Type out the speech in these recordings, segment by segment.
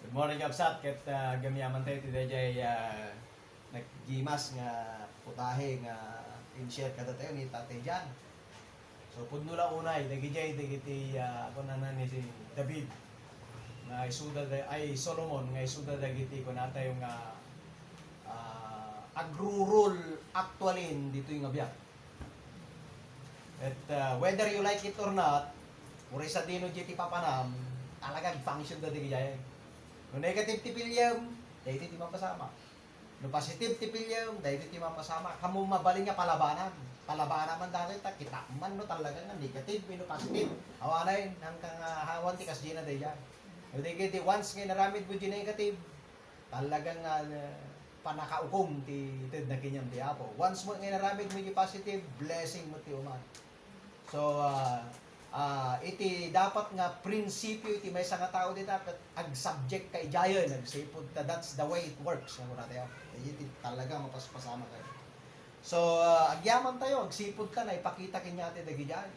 Good morning, Kapsat. Ket gamiyaman tayo today jay naggimas nga putahe nga in-share kada tayo ni Tatay Jan. So pudno lang unay dagiti ako na ni si David nga isuda ay Solomon nga isuda dagiti ko nata yung agro-rule actually dito yung abyak. At whether you like it or not, uri sa dino jiti papanam, talagang function da di jay. No negative tipilyam, dahil ti mapasama. No positive tipilyam, dahil ti mapasama. Kamu mabaling nga palabanan. Palabanan man dahil ta kita man no talaga nga negative, no positive. Awanay hanggang hawan ti kasdina dahil yan. No di once nga naramid mo di negative, talagang panakaukom ti ted na kinyam ti Apo. Once mo nga naramid mo di positive, blessing mo ti uman. So iti dapat nga prinsipyo iti may nga tao dito ag subject kay jayon nagsipod that's the way it works nga tayo iti talaga mapaspasama kayo. So agyaman tayo agsipod ka na ipakita kinyate dagi jay.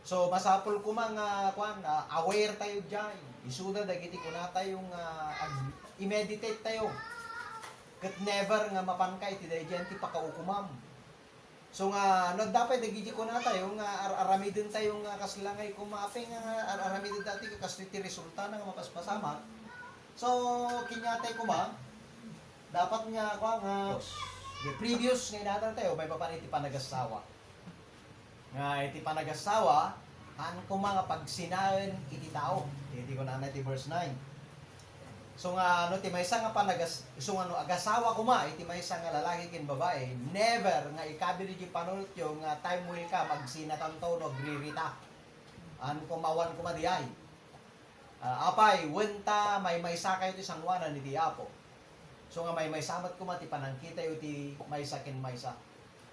So masapol ko mga aware tayo jay isuda dagiti kunata yung i-meditate tayo ket never nga mapankay ti dayjay ti pakaukumam. So nga no dapat dagiti ko na tayo nga aramidin tayo nga kaslangay kumaping nga aramidin dati kasi ti resulta nga mapaspasama. So kinyatay ko dapat nga the previous nga inatan tayo may papan iti panagasawa. Nga iti panagasawa an ko mga pagsinaen iti tao. Iti ko na iti verse 9. So nga ti maysa nga agasawa ko iti maysa nga lalaki ken babae never nga ikabili di panunot yo nga time mo ka magsinatanto no gririta an kumawan ko madiay apay wenta may maysa kayo ti sangwanan ni Apo. So nga may samat ko ti panangkita yo ti maysa ken maysa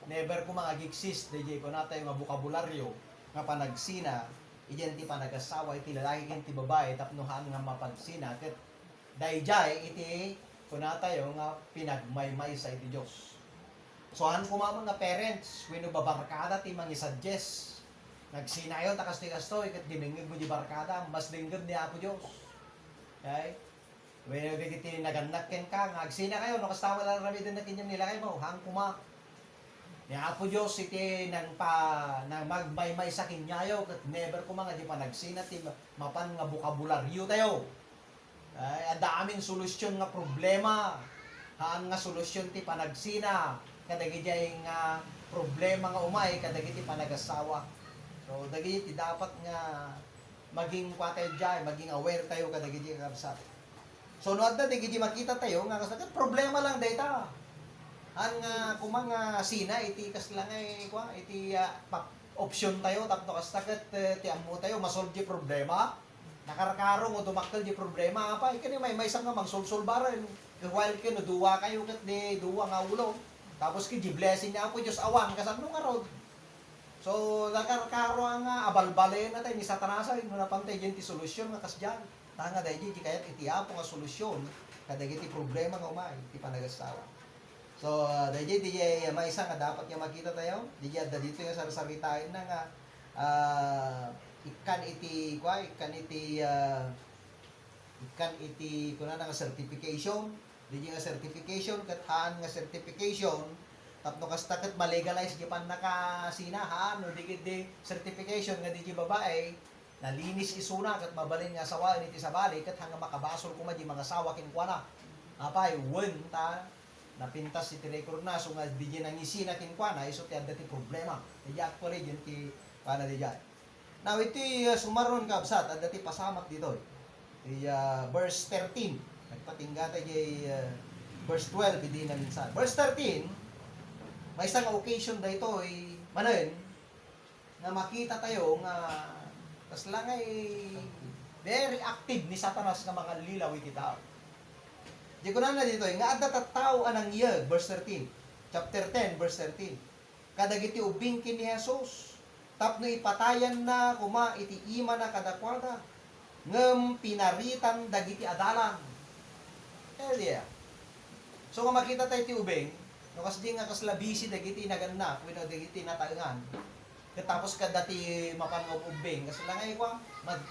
never ko mga exist DJ ko natay nga bokabularyo nga panagsina iyan ti panagasawa iti lalaki ken ti babae tapnohan nga mapagsina ket dayjay iti kunata yung pinagmaymay sa iti Diyos. So han kumamang nga parents wenno babarkada ti mangisuggest nagsinayon takas ti kastoy ket dinengeg mo di barkada mas dengged ni Apo Dios. Okay? Wenno digiti naganak ken ka agsina kayo no kastawa lang ramiden na kinyam nila kay mo hang kuma ni Apo Dios iti nang magmaymay sa kinyayo ket never ko mga di pa nagsina ti mapan nga bokabularyo tayo. Ay, ang daming solusyon nga problema. Haan nga solusyon ti panagsina. Kadagiti nga problema nga umay, kadagiti panagasawa. So, dagiti dapat nga maging patay dyan, maging aware tayo kadagiti kapsat. So, no adda dagiti makita tayo nga kasagad problema lang data. Ang kumang sina iti kaslangay iti option tayo tapno kasagad ti ammo tayo masolve di problema. Nakarakaro mo dumakkel di problema apa ikani may isang nga magsolsolbaran while kino duwa kayo ket di duwa nga ulo tapos ki di blessing ni Apo Dios awan kasano nga rod. So nakarakaro nga abalbalen na tay ni Satanas ay mo napantay ti solusyon nga kasdian tanga daydi di kayat iti Apo nga solusyon kadagiti problema nga umay ti panagasawa. So daydi di may isang nga dapat nga makita tayo di adda dito nga sarsaritain na nga ikan iti kuna nga certification di nga certification ket haan nga certification tapno kasta ket malegalize di pan nakasinahan no di certification nga di babae nalinis isuna ket mabalin nga sawa iti sabali ket hanga makabasol kuma di mga sawa ken kuana apay wen ta napintas iti record na so nga di nangisina ken kuana iso ti adda ti problema di actually yun ti kuana di jay. Now, iti sumaron kabsat, at dati pasamak dito. Verse 13. Nagpatingga tayo verse 12, hindi na minsan. Verse 13, may isang occasion dito, manayon, na makita tayo nga, tas lang very active ni Satanas nga mga lilaw iti tao. Di ko na dito, nga adda tattao anang iya, verse 13. Chapter 10, verse 13. Kadagiti ubing kin ni Jesus, tapno ipatayan na kuma iti ima na kadakwada ngem pinaritan dagiti adalan. Yeah. So nga makita tayo ti ubeng no kasdi nga kaslabisi dagiti nagannak wenno dagiti nataengan katapos kadati mapangob ubeng kasi lang ay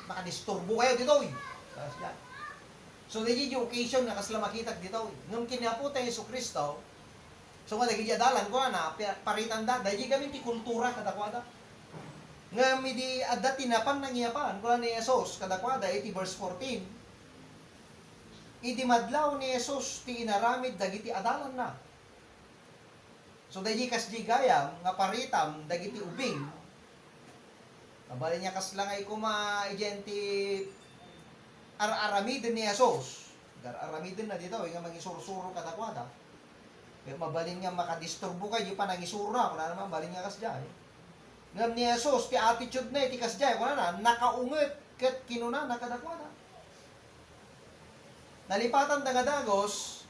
makadisturbo kayo dito. Tapos yan. So, dahil yung occasion nga kasla makita dito. Nung kinaputa yung Yesu Kristo, so nga dahil dalan ko na, paritan da, dahil kami ti kultura kadakwada. Nga mi di adda tinapan nang iyapan, kung ni Jesus kadakwada, iti verse 14. Iti madlaw ni Jesus ti inaramid dagiti adalan na. So dahil kas di gayam, nga paritam, dagiti ubing, kabali niya kasla nga kuma-agenti aramidin ni Jesus. Aramidin na dito, nga mangisuro-suro kadakwada. Kaya mabalin nga makadisturbo kayo pa nangisuro na, kung na naman balin nga kasya. Ngam ni Jesus, ti attitude na, ti kasya, kung na nakaunget, kat kinuna, nakadakwada. Nalipatan nga dagos,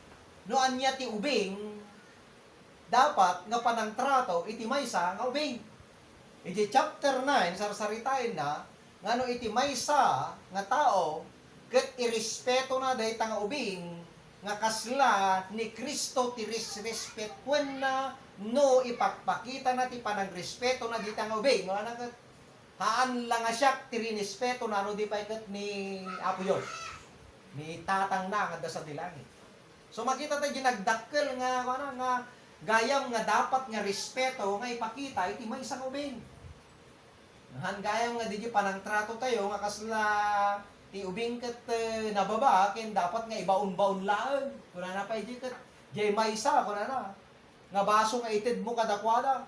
noan niya ti ubing, dapat nga panang trato, iti maysa nga ubing. Iti chapter 9, sarsaritain na, nga no iti maysa nga tao, kat irespeto na dahi nga ubing, nga kasla ni Kristo ti respetuen na no ipagpakita na ti panagrespeto na di nga ubing. Nga na kat haan lang nga siya ti rinespeto na no di pa ikat ni Apo Diyos. Ni tatang na nga dasa di langit. So makita tayo nagdakkel nga gayam nga dapat nga respeto nga ipakita iti may isang ubing. Han gayam nga di panang trato tayo nga kasla ti ubing ket nababa ken dapat nga ibaon-baon laeng. Kuna na pa iti ket jay maysa kuna na. Nga baso nga ited mo kadakwada.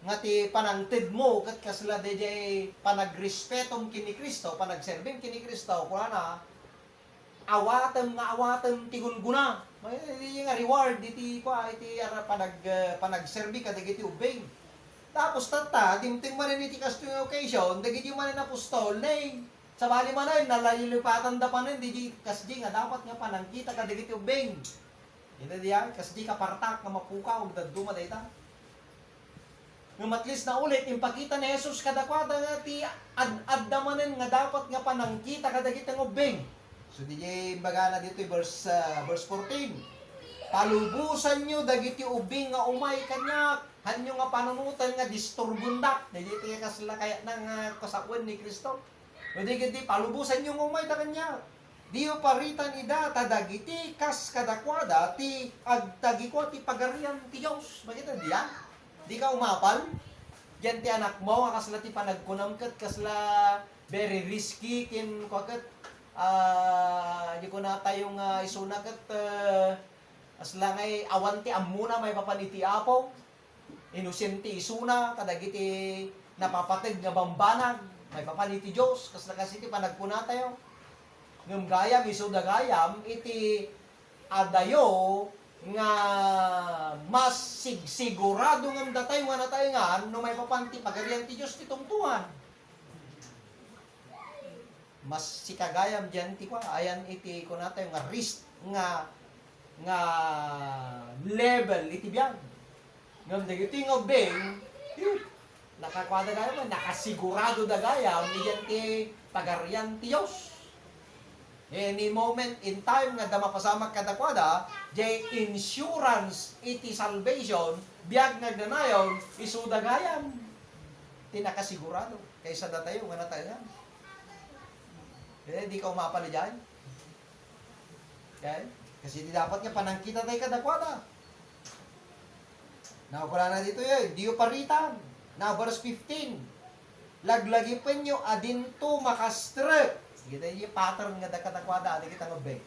Nga ti panangted mo ket kasla jay panagrespetom kini Kristo, panagserbeng kini Kristo kuna na awatem ti gulguna. May nga reward iti panagserbi ka dagiti ubing. Tapos tata dimting man iti kasto yung occasion dagiti man na apostol nay sa bali man ay nalalipatan da panen di kasdi nga dapat nga panangkita ka dagiti ubing. Ito diyan kasdi ka partak nga mapukaw daduma dayta. Ngam at least na ulit impakita ni Jesus kadakwada nga ti adda manen nga dapat nga panangkita ka dagiti ubing. So DJ baga na dito verse 14. Palubusan nyo dagiti ubing nga umay kanyak. Hanyo nga panunutan nga disturbundak. Dito kaya kasla kaya nang kasakwan ni Kristo. O digiti palubusan nyo umay ta kanya. Diyo paritan ida tadagiti kas kadakwada ti agtagiko ti pagarian ti Diyos. Makita diyan? Di ka umapal? Diyan ti anak mo nga kasla ti panagkunam ket kasla very risky kin kwaket di ko na tayong isuna kat asla ngay awan ti amuna may papaniti apo inosente isuna kadagiti napapatid nga bambanag may papaniti Diyos kasla kasi ti panagpuna tayo ngem gayam isuda gayam iti adayo nga mas sigurado ngam datay nga natay nga no may papanti pagarian ti Diyos ti tungtuhan mas sikagayam diyan ti kwa ayan iti kunata nga risk nga level iti biyan ngam dagiti ngobeng nakakwada gayam nakasigurado dagayam diyan ti pagarian ti Dios any moment in time nga damapasama kadakwada jay insurance iti salvation biag nagdanayon isuda gayam ti nakasigurado kaysa datayo nga natayan. Kaya di ka umapali dyan. Okay? Kasi di dapat nga panangkita tayo kadakwada. Nakukula na dito yun. Diyo paritan. Na verse 15. Laglagi pa nyo adinto makastrek. Kita yung pattern nga kadakwada. Adi kita ngabay.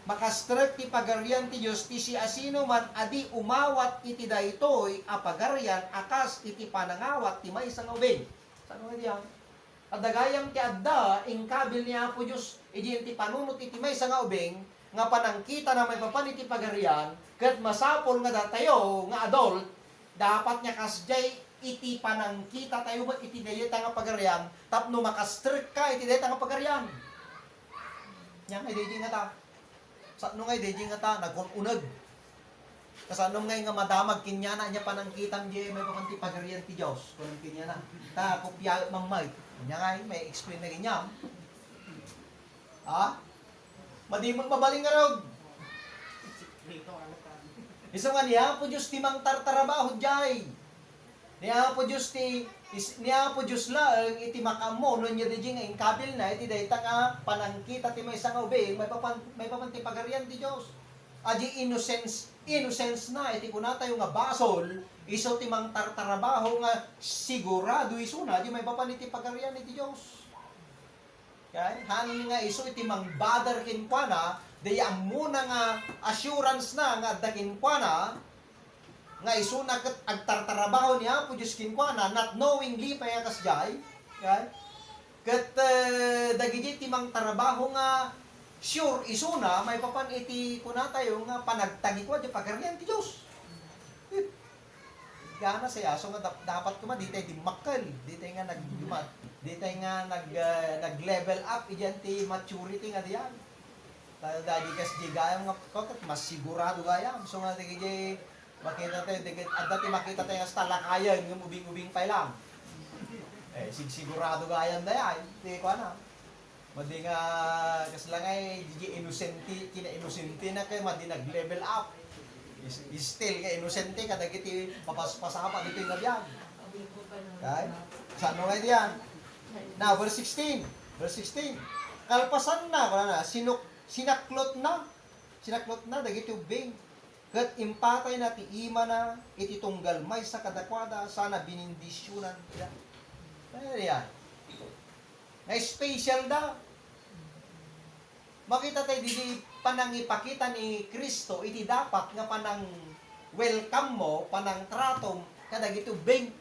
Makastrek ti pagarian ti Diyos ti si asino man adi umawat iti daytoy apagarian akas iti panangawat ti may isang ubing. Saan nga diyan? Adagayam ti adda ingkabil niya po Diyos iti panunot iti may nga ubing nga panangkita na may papan iti pagarian ket masapol nga datayo nga adult dapat niya kasjay iti panangkita tayo ba iti dayeta nga pagarian tapno makastrict ka iti dayeta nga pagarian nya kay DJ nga ta sa no ngay DJ nga ta nagununag kasano ngay nga madamag kinyana niya panangkitam di may papan ti pagarian ti Dios kun kinyana ta kopya mamay nya nga may explain na ganyan. Ha? Madimang mabaling nga raw. Isa nga niya po Diyos ti mang tartarabaho jay. Niya po Diyos ti niya po Diyos lang, iti makamo, no niya di nga inkabil na, iti dayta nga, panangkita ti may isang ubing, may papanti pagarian ti Diyos. Adi innocence na, iti kuna tayo nga basol, iso ti mang tartarabaho nga, sigurado iso na, di may papaniti pagarian iti Diyos. Okay? Hanin nga iso iti mang badar kinkwana, di muna nga assurance na, nga dakin kwa na, nga iso na agtartarabaho niya po Diyos kinkwana, not knowingly payakas jay, okay? Kat dagiti timang tarabaho nga sure iso na may papan iti kuna tayo nga panagtagi ko di pagarian ti Diyos. Gana saya so nga dapat kuma di tayo dimakkel, di tayo nga nagdumat, di tayo nga nag-level up iyan ti maturity nga diyan. Dadi kas di gayam nga kokot mas sigurado gayam so nga di makita tayo, at dati makita tayo sa talakayan, yung ubing-ubing pa lang. Sigurado gayam na yan. Hindi ko na. Madi nga, kasi lang ay, kina-innocente na kayo, madi nag-level up. Still, ka-innocente, kadagiti papaspasapa dito yung nabiyag. Okay? Saan mo nga diyan? Now, verse 16. Verse 16. Kalpasan na, sinaklot na, dagiti ubing. Kat impatay na ti ima na iti tunggal may sa kadakwada sana binindisyonan nila. Ano yan? Na special da. Makita tayo di panangipakita ni Kristo iti dapat nga panang welcome mo, panang trato kadag ito bing.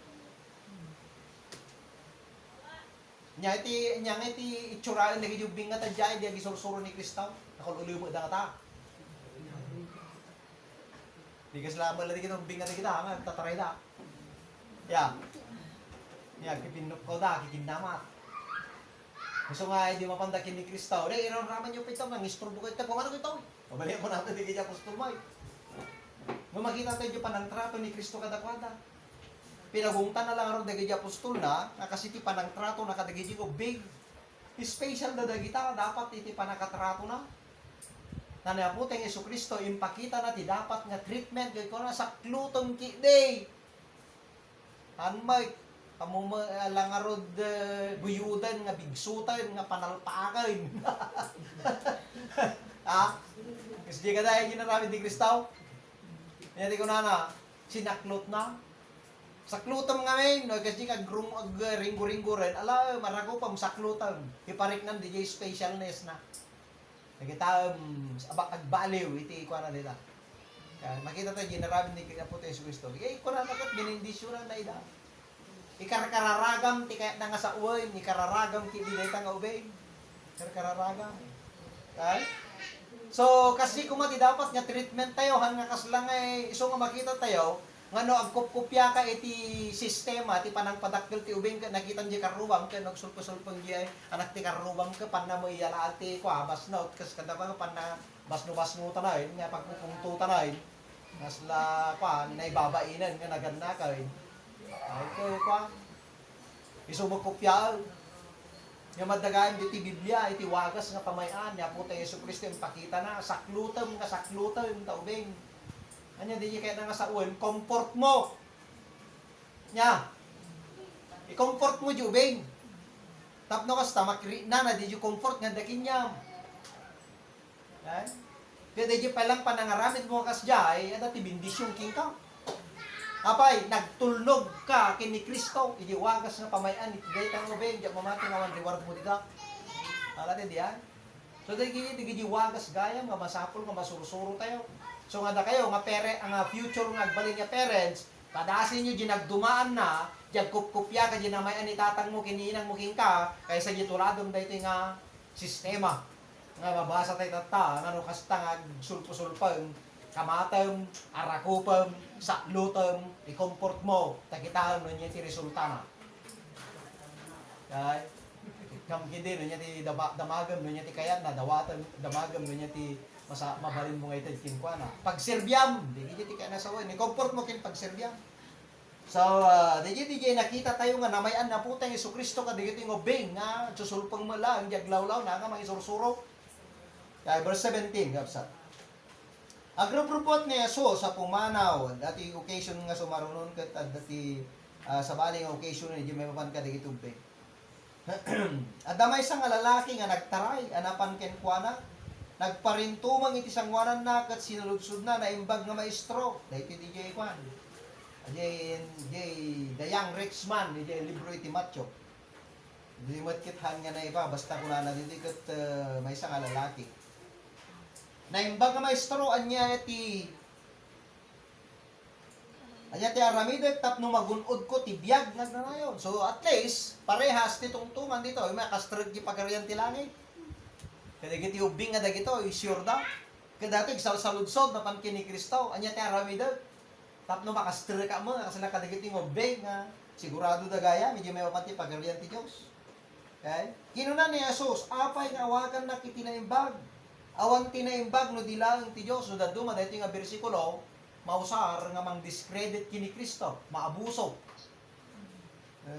Nya iti itsura na gid bing nga tadya di gisursuro ni Kristo. Nakulubo da ta. Di ka sila malari kita bingat kita, nga tataray da. Ya. Ya, kipinok ko da, kikindamat. Gusto nga, hindi mapandakin ni Kristo. Dahil iron raman yung pito, mangisturbo ko ito. Kung ano ito? Pabalik mo natin, di kaya apostol mo. Nung makita tayo pa ng trato ni Kristo kadakwada. Pinagungtan na lang aron dagiti apostol na, nakasiti pa ng trato na kadagiti ko big. Special na dagita, dapat iti pa nakatrato na. Nanaputeng Yesu Kristo, impakita na ti dapat nga treatment, kaya ko na sa klutong ki day. Hanmay, langarod buyudan nga bigsutan, nga panalpakan. Ha? Kasi di ka dahil ginarami di Kristo. Hindi ko na, sinaklot na. Sa klutom nga may, no, kasi kag ringgo-ringgo rin, ala, marago pa, saklutom. Iparik nan, DJ specialness na. Nakita, agbaliw, iti ikuha na nila. Makita tayo, ginarami ni Kinaputo Yesu Cristo. Ikuha na nakat, binindisyonan na ida. Ikararagam, ti kaya na nga sa uwan, ikararagam, kiti dayta nga ubay. Ikararagam. Okay? So, kasi kumati dapat nga treatment tayo, hanga kaslang ay, iso nga makita tayo, nga no, agkupkupya ka iti sistema, ti panang padakkel ti ubing ka, nakitan di karubang ka, nagsulpo-sulpong di ay, anak ti karubang ka, pan na mo iyalaal ti kwa, basno, kas kada pa pan na basno-basno tanay, nga pagpupungto tanay, nasla kwa, naibabainan, nga naganda ka, ay ko kwa, iso magkupya, nga madagayan iti Biblia, iti wagas nga pamayan, nga puta Yesu Cristo, pakita na, saklutam, ta ubing. Anya di kaya nga sa uwan, comfort mo. Nya. I-comfort mo di ubing. Tapno kasta makri na di comfort nga dakin niya. Yan. Kaya di palang panangaramit mo kas jay, ada ti bendisyon king ka. Apay, nagtulnog ka kini Kristo, idi wagas nga pamayan iti daytang ubing, di mamati nga wan reward mo dita. Ala di diyan. So di wagas gayam nga masapol nga masursuro tayo. So nga da kayo, nga future nga agbalin nga parents, tadasin nyo ginagdumaan na, diyan kupkupya ka ginamayan ni tatang mo, kininang mo king ka, kaysa gituladong da ito nga sistema. Nga mabasa tayo tata, nga kasta nga sulpo-sulpang, kamatam, arakupam, saklutam, i-comfort mo, takitaan mo niya ti resulta na. Okay? Kamkindi, no niya ti damagam, no niya ti kayat na, dawatan, damagam, no niya ti mabalin mo ngayon kinkwa na. Pagserbyam, di ka na sa way. Ni-comfort mo kin pagserbyam. So, di nakita tayo nga namayan na putang Yesu Kristo ka di yung obeng nga susulpang mo lang, jaglawlaw na nga mga isursuro. Kaya verse 17, kapsat. Agrupropot ni Yesu sa pumanaw, dati occasion nga sumarunon kat dati sa baling occasion ni may mapan ka dagiti ubbe. At damay isang lalaki nga nagtaray, anapan ken kuana, nagparintumang iti sangwanan na kat sinulugsod na naimbag nga maestro. Dahito di jay kwan. Jay the young rich man, di jay libro iti Matyo. Di matkithan nga na iba, basta kuna na dito kat may isang lalaki. Naimbag nga maestro, anya iti aramidek tapno magunod ko tibiyag nagnanayon. So at least parehas ti tungtungan dito, may kastreg di pagarian ti langit. Kada giti ubing nga dagito, sure da. Kada dati salsaludsod na pankin ni Kristo, anya ti aramidek. Tapno makastreg ka mo kasi kada giti ubing nga sigurado dagaya medyo may mapati pagarian ti Dios. Okay? Kinunan ni Jesus, apay nga awagan na kitinaimbag. Awan tinaimbag no dilaeng ti Dios, no daduma dayto nga bersikulo. Mausar nga mang discredit kini Kristo, maabuso.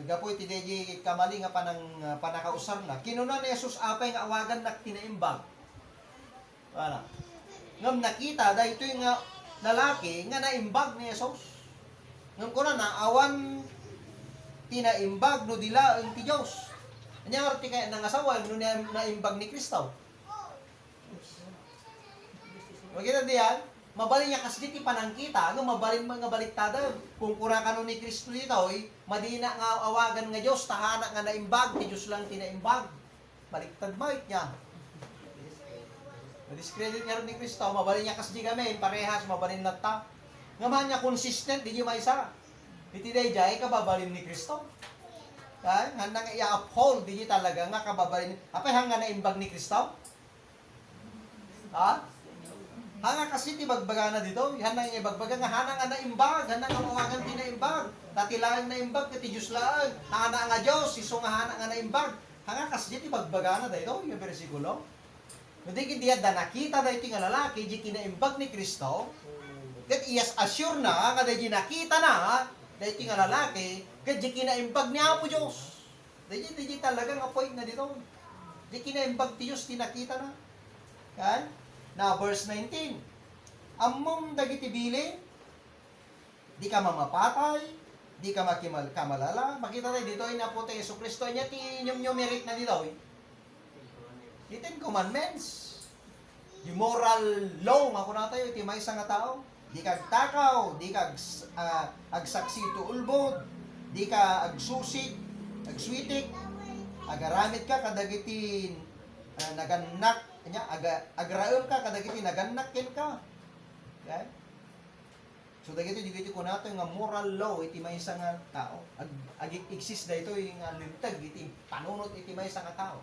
Gapoy ti deji kamali nga panakausar na. Kinuna ni Jesus apay nga awagan nak tinaimbag. Wala. Ngam nakita dayto nga lalaki nga naimbag ni Jesus. Ngam kuna na awan tinaimbag no dila ang ti Dios. Anya arti kay nangasawa no naimbag ni Kristo. Magita diyan, mabalin niya kasi di panangkita, mabalin mga baliktada, kung kuna ka ni Kristo dito, madina nga awagan nga Diyos, tahana nga naimbag, ti Diyos lang tinaimbag. Baliktad mo, niya. Madiscredit nga rin ni Kristo, mabalin niya kasi di kami, parehas, mabalin na ta. Nga man niya consistent, di niya maisa. Iti day jay, kababalin ni Kristo. Handa nga i-uphold, di niya talaga nga kababalin. Apay hanga naimbag ni Kristo? Ha? Hanga kasi ti bagbaga na dito, hanang ibagbaga nga hanang nga naimbag, hanang nga mawagan ti naimbag. Dati lang naimbag iti Dios lang. Hana nga Dios, iso nga hanang nga naimbag. Hanga kasi ti bagbaga na dito, yung bersikulo. Hindi kiti da nakita dito nga lalaki, di kinaimbag ni Kristo. Kat iyas assure na nga dito nakita na dito nga lalaki, kat di kinaimbag ni Apo Dios. Dito talagang appoint na dito. Di kinaimbag ti Dios tinakita na. Kan? Na verse 19. Ammom dagiti bilin, di ka mamapatay, di ka kamalala. Makita tayo dito ay napunta Yesu Kristo niya ti inyong merit na dito. The Ten Commandments. Yung moral law nga kuna tayo iti maysa nga tao. Di kag takaw, di kag agsaksi tu ulbod, di ka agsusit, agswitik, agaramit ka kadagiti naganak nya agraem ka kadagiti nagannakken ka. Okay? So dagiti digiti ko nato nga moral law iti maysa nga tao. Exist dayto nga lintag iti panunot iti maysa nga tao.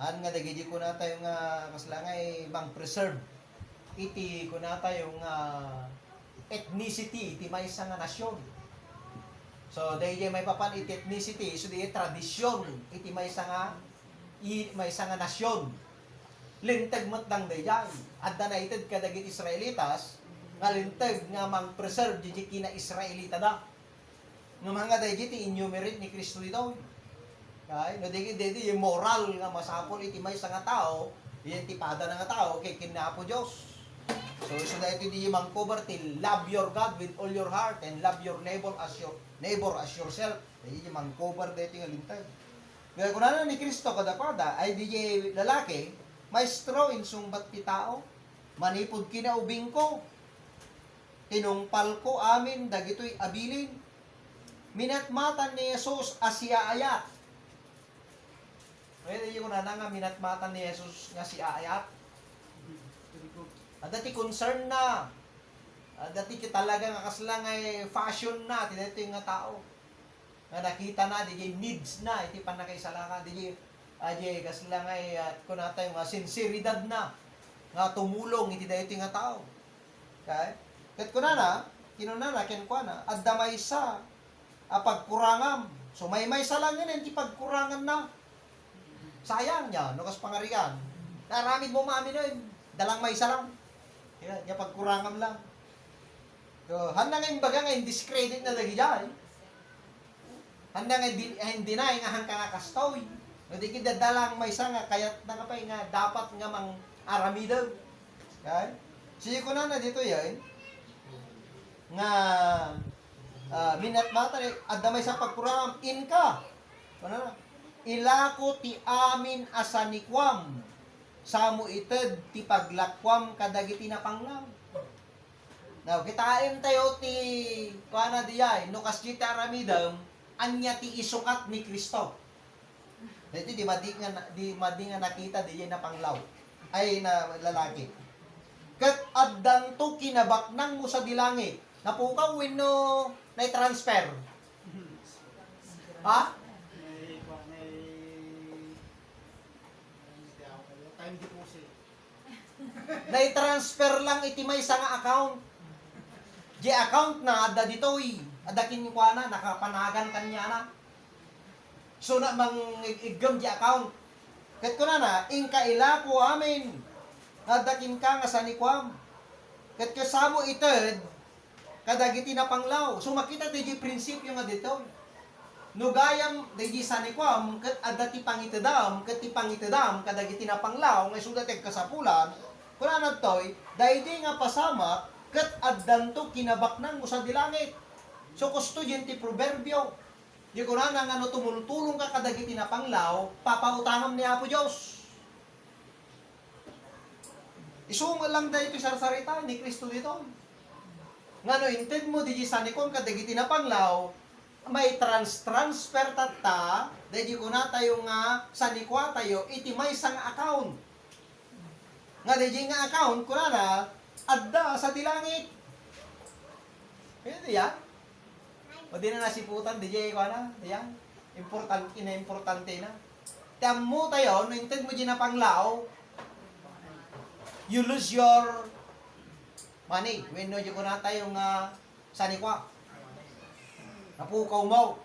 An nga dagiti ko nato nga kaslangay bang preserve iti ko nato yung ethnicity iti maysa nga nasyon. So dayjay may papan iti ethnicity so di tradisyon iti maysa nga may nga nasyon. Lintag matang dayjay. Adda na ited kadagit Israelitas nga lintag nga mang-preserve di kina Israelita da. Nga mga dayjay ti enumerate ni Kristo dito. Okay? No digi yung moral nga masapol iti may nga tao, yung tipada na nga tao kay kinapo Dios. So dahito di mang-cover ti love your God with all your heart and love your neighbor as yourself. Dahito yung mang-cover dahito nga lintag. Kaya kung ano ni Kristo kadapada, ay di lalaki, maestro insumbat ti tao, manipod kinaubing ko, tinungpal ko amin, dagito'y abilin, minatmatan ni Jesus asya ayat. Kaya di ko na nga minatmatan ni Jesus nga si ayat. At dati concern na, at dati talaga nga kaslang ay fashion na, tinito yung nga tao. Nga nakita na, di needs na, iti panakaisalaka, di kasi lang ay, kung natin, mga sinseridad na, nga tumulong, iti dahito nga tao. Okay? Kat ko na, kinunana, kinkwa na, at damay sa, pagkurangam. So, may sa lang yun, hindi pagkurangan na. Sayang niya, no kas pangarian. Naramid mo mami nun, dalang may sa lang. Yan, pagkurangam lang. So, handa nga yung baga nga, discredit na lagi dyan. Handa nga hindi na nga hangka nga kastoy. Hindi kita dalang may isa nga kayat na nga pa nga dapat nga mang aramidaw. Okay? Sige ko na dito yan nga minat mata adda may sa pagkuram inka. Ano na? Ilako ti amin asanikwam. Samo ited ti paglakwam kadagiti na panglaw. Now, kitain tayo ti kuana diyay, no kas ti aramidam, anya ti isukat ni Kristo. Dito di madi nga nakita diyan na panglaw. Ay na lalaki. Kat addang to kinabaknang mo sa dilangit. Napukaw wenno na transfer. Ha? Time deposit. Na-transfer lang iti may sa nga account. Di account na adda ditoy. Adda kinuha na nakapanagan kanya na. So na mang igam di account. Ket ko na inka ila ko amin. Adda kin ka nga sanikwam. Ket kasamo ited kadagiti na panglaw. So makita ti prinsipyo nga dito. Nugayam daydi sanikwam ket adda ti pangitedam ket ti pangitedam kadagiti na panglaw nga suda tek kasapulan. Kuna nagtoy, daydi nga pasama, ket addanto kinabaknang mo sa dilangit. So, kusto yun ti proverbio. Di ko na nga tumulong ka kadagiti na panglaw, papautanom ni Apo Diyos. Isungal lang dahil ito sarsarita ni Kristo dito. Nga no, inted mo, di sanikon kadagiti na panglaw, may transfer tata, dahil di ko na tayo nga sanikwa tayo, iti may sang account. Nga di nga account, kunana, adda sa dilangit. Kaya diyan. O di na nasiputan, di ko na, diyan. Importante na. Tiyam mo tayo, no inted mo dyan na panglaw, you lose your money. When no, di ko na tayo nga sanikwa. Napukaw mo.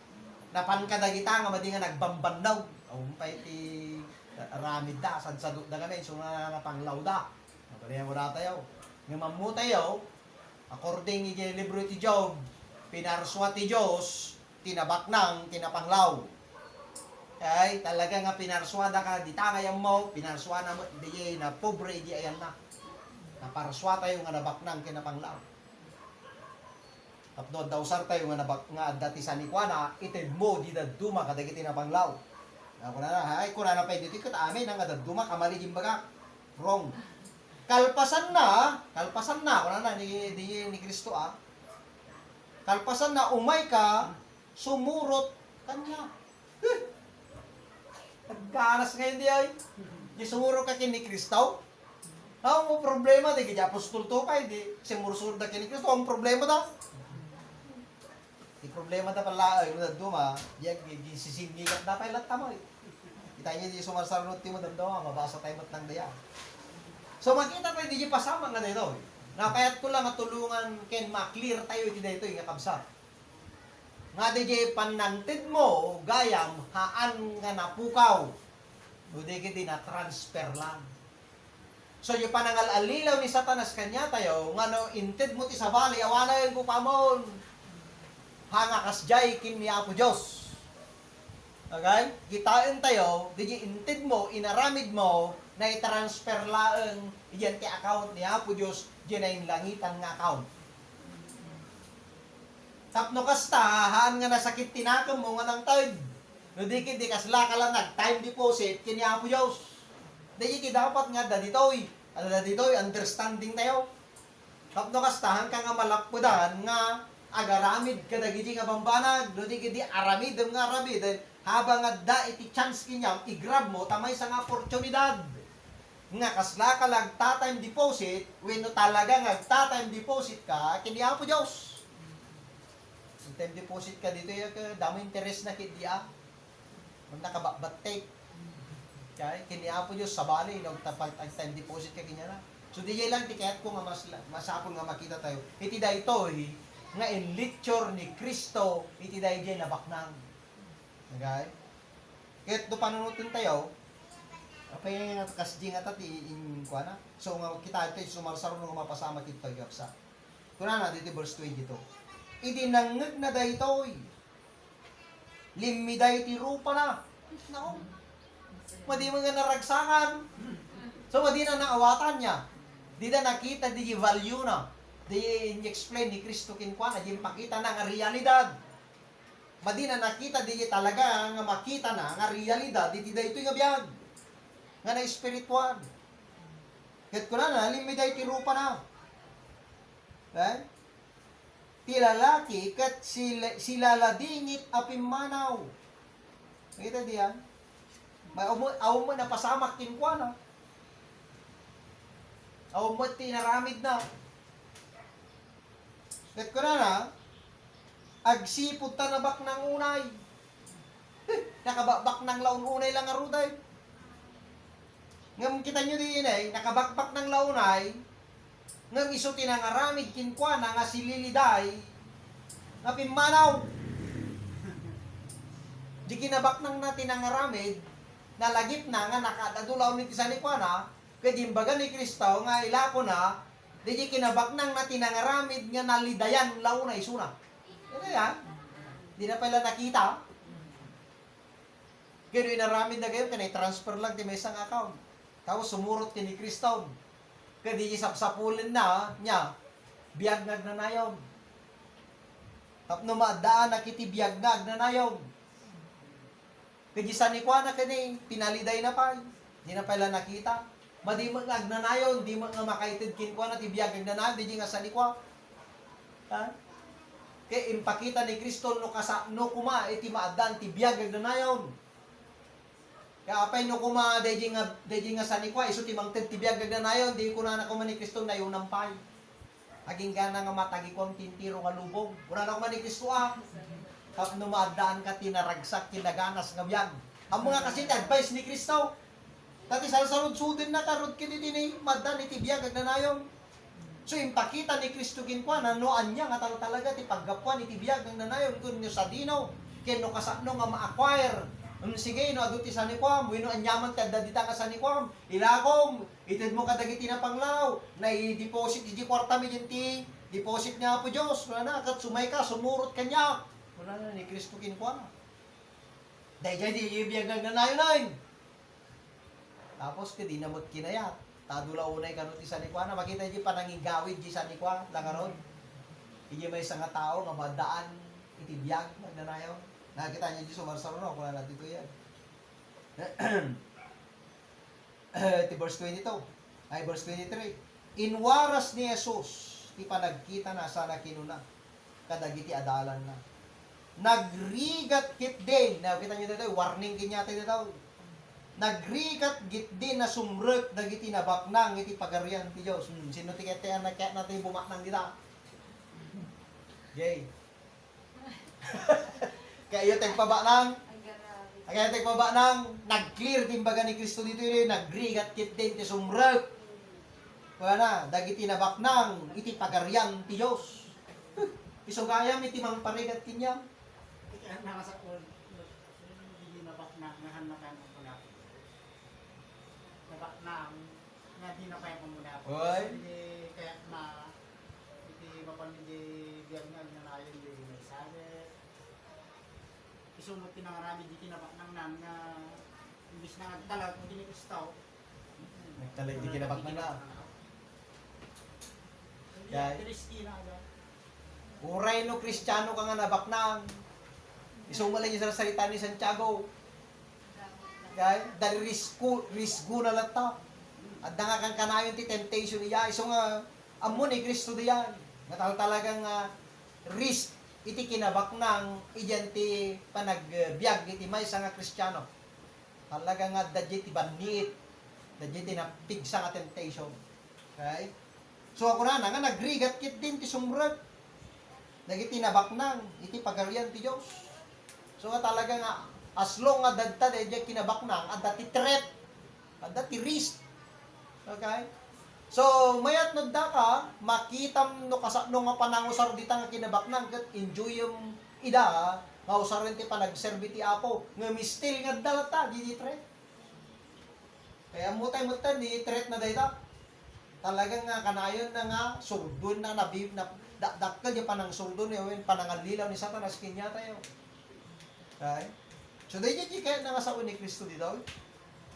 Napankadagita nga, madi nga nagbambandaw. O, pa iti ramid da, sadsadot da kami, so na panglaw da. Napalayan mo na tayo. Nga mamu tayo, according ni libro ti Job, pinarswa ti Diyos, tinabaknang, tinapanglaw. Ay, talaga nga pinarswa da ka, di tangayang mo, pinarswa na mo, di na pobre, di ayan na. Naparswa tayo nga nabaknang, kinapanglaw. Tapno daw sar tayo nga dati sa nikwana, ited mo, di da duma, kadagiti na panglaw. Ako na ay kuna na pwede tikot amin ang adaduma kamali jimbaga. Wrong. Kalpasan na kuna na ni Kristo Kalpasan na umay ka, sumurot kanya. Nagkanas ngayon di ay. Di sumurot ka kini Kristo. Ang mo problema di kaya apostol to kay di sumurot da kini Kristo ang problema da. Di problema da pala ay duma, di sisinigat da pa ilat tamo. Kita niya di sumarsarunod ti mo damdawa, mabasa tayo matang daya. So makita tayo di pasama nga dito. Napayat ko lang matulungan ken maklear tayo iti dito nga kabsat. Nga di panantid mo gayam haan nga napukaw. Udi kiti na transfer lang. So yung panangal-alilaw ni Satanas kanya tayo nga no inted mo ti sabali awanay ko pamon. Hanga kasjay kin ni Apo Diyos. Okay? Kitain tayo, di intid mo, inaramid mo, na i-transfer laeng iyan ti account ni Apo Diyos, di na yung langitan nga account. Tapno kasta, haan nga nasakit tinakam mo nga ng tawid. No di kasla ka lang nag-time deposit kini Apo Diyos. Di dapat nga daditoy. Ano daditoy, understanding tayo. Tapno kasta, hang ka nga malakpudan nga agaramid kadagiti nga bambanag, no di aramid nga aramid. Habang da iti chance kinyam, i-grab mo, tamay sa nga oportunidad. Nga kasla ka lang ta-time deposit, when no talaga nga ta-time deposit ka, kini Apo Diyos. Time deposit ka dito, damo interest na kidya. Kung nakabatek. Kaya kini Apo Diyos, sabali, time deposit ka kinya na. So di lang, tikayat ko nga masapon nga makita tayo. Iti da ito, nga in lecture ni Kristo, iti da iti nabaknang. Okay? Kahit do panunutin tayo, apay nga kasdi nga tati in kuana. So nga kita ito sumarsaro nga mapasama kit pagapsa. Kuna na dito verse 22. Idinangeg na daytoy. Limiday ti rupa na. Nako. Madi mga naragsakan. So madi na naawatan niya. Di na nakita di value na. di explain ni Kristo kinkwa na di pakita na nga realidad. Madi na nakita di talaga nga makita na nga realidad di ito nga biyag nga na espiritual. Ket kuna na limiday ti rupa na. Ti lalaki ket sila ladingit apimanaw. Nakita diyan? Aw mo na pasamak kinkwa na. Aw mo tinaramid na. Ket kuna na agsipod tanabak ng unay. Nakabakbak ng laun unay lang aruday. Ngam kita nyo din nakabakbak ng launay, ngam iso tinangaramid kinkwa na nga sililiday, nga pimanaw. Di kinabak nang natin nangaramid, nalagip na nga nakadadulaw ni tisanikwa na, kadimbaga ni Kristo nga ilako na, di kinabak nang natin nangaramid nga nalidayan launay suna. Ano yan? Di na pala nakita. Kaya inaramid na kayo, kanay transfer lang di may isang account. Tapos sumurot ka ni Kristo. Kaya di isapsapulin na niya, biyag nagnanayon. Tapos numadaan na kiti biyag nagnanayon. Kaya di sanikwa na kanay, pinaliday na pa. Di na pala nakita. Madi mo nagnanayon, di mo nga makaitid kinkwa na ti biyag nagnanayon, di nga sanikwa. Ha? Kaya impakita ni Kristo no kuma iti maadan ti biyag nagnanayon. Kaya apay no kuma deji nga sanikwa iso ti mangted ti biyag nagnanayon di ko na kuma ni Kristo na yung nampay. Aging gana nga matagi ko ang tintiro nga lubog. Una na kuma ni Kristo Kap no maadaan ka tinaragsak kinaganas nga biyag. Ang mga kasi advice ni Kristo. Tati sarod-sudin na karod kini tini madan iti biyag nagnanayon. So, impakita ni Kristo kinkwa na noan niya nga talaga ti paggapuan iti biyag ng nanayon kun nyo sa dino ken no kasano nga ma-acquire. Sige no aduti sa nikwam, wino anyaman ti adda ka sa nikwam. Ilakom, ited mo kadagiti na panglaw na i-deposit di kwarta mi ti deposit niya po Dios. Wala na kat sumay ka sumurot kanya. Wala na ni Kristo kinkwa na. Dahil di biyag ng nanayon. Tapos kadi na mo kinayat. Tadula unay kanot ti sanikwa na makita di panangigawid di sanikwa langaron. Hindi may isang tao nga madaan iti biyag nagnanayon. Nakita niyo di sumarsaro no kung ano dito yan. Ti verse 22 ay verse 23. Inwaras ni Jesus ti panagkita na sana kinuna kadagiti adalan na. Nagrigat kit din. Nakita niyo dito warning kinyata dito. Nagrikat git din na sumrek dagiti nabaknang iti pagarian ti Dios. Sino ti kete na kaya natin bumaknang dita? Jay. Kaya tayong pabaknang. Kaya tayong pabaknang nag-clear timbaga ni Kristo dito yun. Nagrikat git din ti sumrek. Kaya na dagiti nabaknang iti pagarian ti Dios. Iso kayam iti mang parigat kinyam. Kaya nakasa all hindi nabaknang ngahan na kayo muna. Nabaknang nga di na kayo muna. Oy. Hindi kaya na iti mapamili biyag na nayon di may salit. Isumot tinangarami di kinabaknang nan nga imbis na nagtalag kung di Kristo. Nagtalag di kinabaknang na. Kaya risky na agad. Uray no Kristiyano ka nga nabaknang. Isumala niyo sa salita ni Santiago. Kaya dahil risgo na lata. At nga kang kanayon ti temptation niya. Iso nga amon ni Kristo diyan. Natal talagang risk iti kinabaknang iyan ti panagbiag iti may nga Kristiyano. Talaga nga dadya ti banit. Dadya ti napigsa nga temptation. Okay? So ako na nga nagrigat kit din ti sumrag. Dagiti nabaknang iti pagarian ti Dios. So talaga nga as long nga dadta dadya kinabaknang adda ti threat, adda ti risk. Okay? So mayat nagda ka makitam no kasano nga panangusar dita nga kinabaknang ket enjoy yung ida nga usaran ti panagserbi ti Apo nga mistil nga dalata di threat. Kaya mutay di threat na dayta. Talagang nga kanayon na nga surdon na nabib na dakdakkel yung panang surdon yung panangalilaw ni Satanas kinya tayo. Okay? So dahil yung kaya nga sa ni Kristo dito.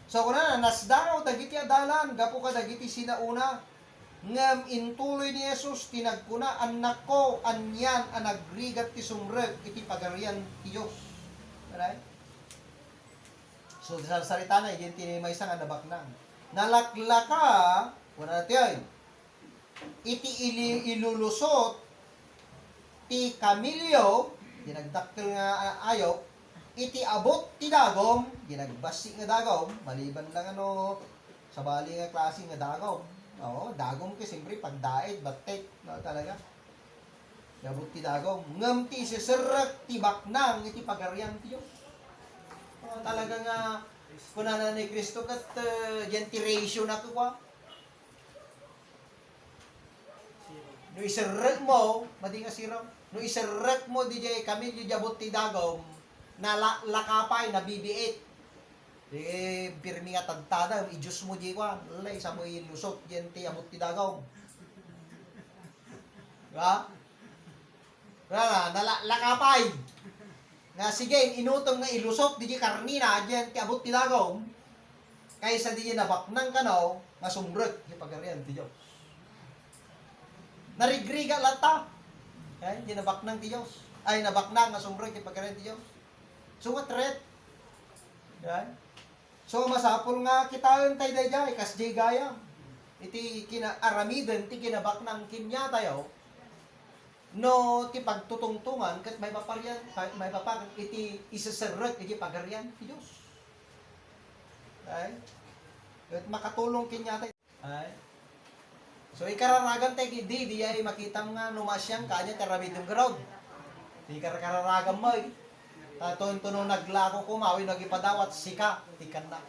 So kuna na nasdaraw dagiti adalan gapo ka dagiti sinauna ngam intuloy ni Jesus tinagkuna anak ko anyan ang nagrigat ti sumreg iti pagarian ti Diyos. Right? So sa salita na yung tinimay sa nga nabaknang. Nalaklaka, wala natin iti ilulusot ti kamilyo, dinagdakkel nga ayok, iti abot ti dagom, dinagbasi nga dagom, maliban lang sa bali nga klase nga dagom. Oo, dagom kasi siyempre pagdaid, batek, no, talaga. Abot ti dagom, ngam ti siserak ti baknang, iti pagarian ti Diyos. Talaga nga, kunana ni Kristo kat yan ti ratio na kuwa. No iserek mo, madi nga siraw. No iserek mo di jay kami di jabot ti dagom na lakapay na bibiit. Di pirmi nga tagtada, i-juice mo di kwa. Lay sa mo ilusot yan ti abot ti dagom. Diba? Lakapay. Nga sige, inutong nga ilusot di jay karnina yan ti abot ti dagom. Kaysa di jay nabaknang kanaw, nga sumbrek di pagarian ti Diyos. Narigriga lata. Ay, di nabaknang ti Diyos. Ay, nabaknang nga sumbrek ti pagarian ti Diyos. So, what threat? Yan. So, masapol nga kita yung tayo dayjay, kas jay gaya. Iti kinaaramidan, ti kinabaknang kinya tayo. No, ti pagtutungtungan, kat may paparyan, may paparyan, iti isaserek, iti pagarian ti Diyos. Ay. At makatulong kinya tayo. Ay. So, ikararagan tayo di ay makitang nga numasyang kanya taramidong ground. Di kararagan mo eh. Tunong naglako kumawi, nagipadawat, sika, tikan na.